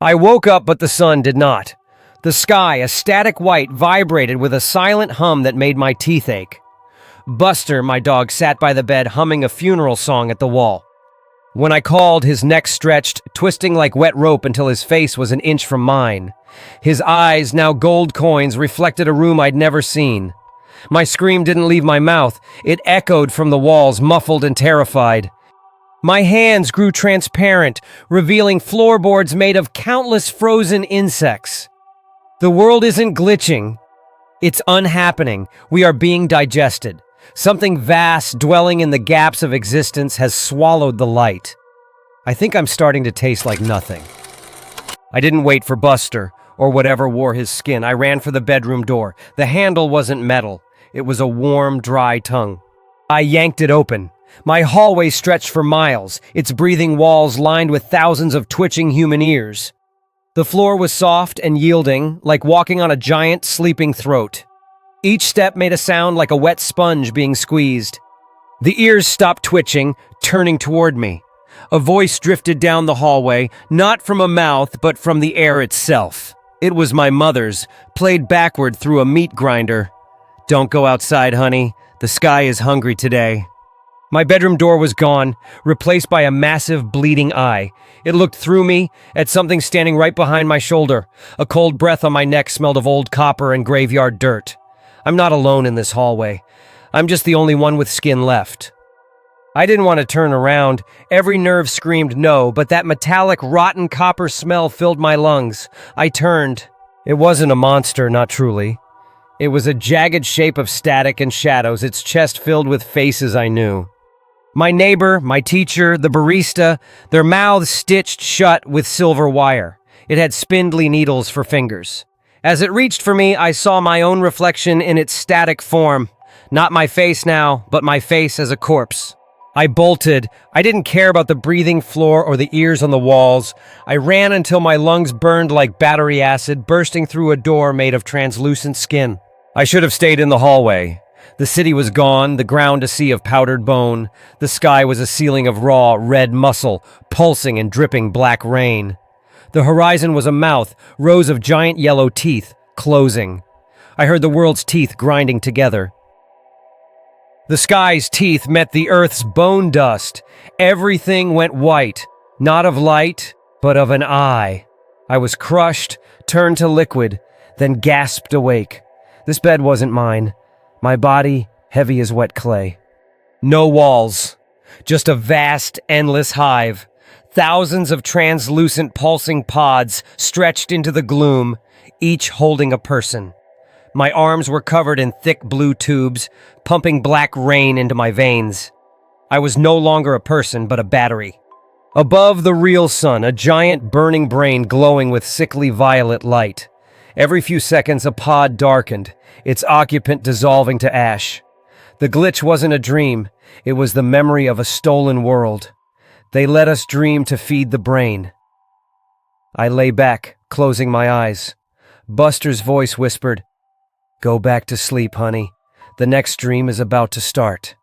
I woke up, but the sun did not. The sky, a static white, vibrated with a silent hum that made my teeth ache. Buster, my dog, sat by the bed humming a funeral song at the wall. When I called, his neck stretched, twisting like wet rope until his face was an inch from mine. His eyes, now gold coins, reflected a room I'd never seen. My scream didn't leave my mouth. It echoed from the walls, muffled and terrified. My hands grew transparent, revealing floorboards made of countless frozen insects. The world isn't glitching. It's unhappening. We are being digested. Something vast, dwelling in the gaps of existence, has swallowed the light. I think I'm starting to taste like nothing. I didn't wait for Buster, or whatever wore his skin. I ran for the bedroom door. The handle wasn't metal. It was a warm, dry tongue. I yanked it open. My hallway stretched for miles, its breathing walls lined with thousands of twitching human ears. The floor was soft and yielding, like walking on a giant, sleeping throat. Each step made a sound like a wet sponge being squeezed. The ears stopped twitching, turning toward me. A voice drifted down the hallway, not from a mouth, but from the air itself. It was my mother's, played backward through a meat grinder. "Don't go outside, honey. The sky is hungry today." My bedroom door was gone, replaced by a massive, bleeding eye. It looked through me, at something standing right behind my shoulder. A cold breath on my neck smelled of old copper and graveyard dirt. I'm not alone in this hallway. I'm just the only one with skin left. I didn't want to turn around. Every nerve screamed no, but that metallic, rotten copper smell filled my lungs. I turned. It wasn't a monster, not truly. It was a jagged shape of static and shadows, its chest filled with faces I knew. My neighbor, my teacher, the barista, their mouths stitched shut with silver wire. It had spindly needles for fingers. As it reached for me, I saw my own reflection in its static form. Not my face now, but my face as a corpse. I bolted. I didn't care about the breathing floor or the ears on the walls. I ran until my lungs burned like battery acid, bursting through a door made of translucent skin. I should have stayed in the hallway. The city was gone, the ground a sea of powdered bone. The sky was a ceiling of raw, red muscle, pulsing and dripping black rain. The horizon was a mouth, rows of giant yellow teeth, closing. I heard the world's teeth grinding together. The sky's teeth met the earth's bone dust. Everything went white, not of light, but of an eye. I was crushed, turned to liquid, then gasped awake. This bed wasn't mine. My body, heavy as wet clay. No walls, just a vast, endless hive. Thousands of translucent, pulsing pods stretched into the gloom, each holding a person. My arms were covered in thick blue tubes, pumping black rain into my veins. I was no longer a person, but a battery. Above the real sun, a giant burning brain glowing with sickly violet light. Every few seconds, a pod darkened, its occupant dissolving to ash. The glitch wasn't a dream. It was the memory of a stolen world. They let us dream to feed the brain. I lay back, closing my eyes. Buster's voice whispered, "Go back to sleep, honey. The next dream is about to start."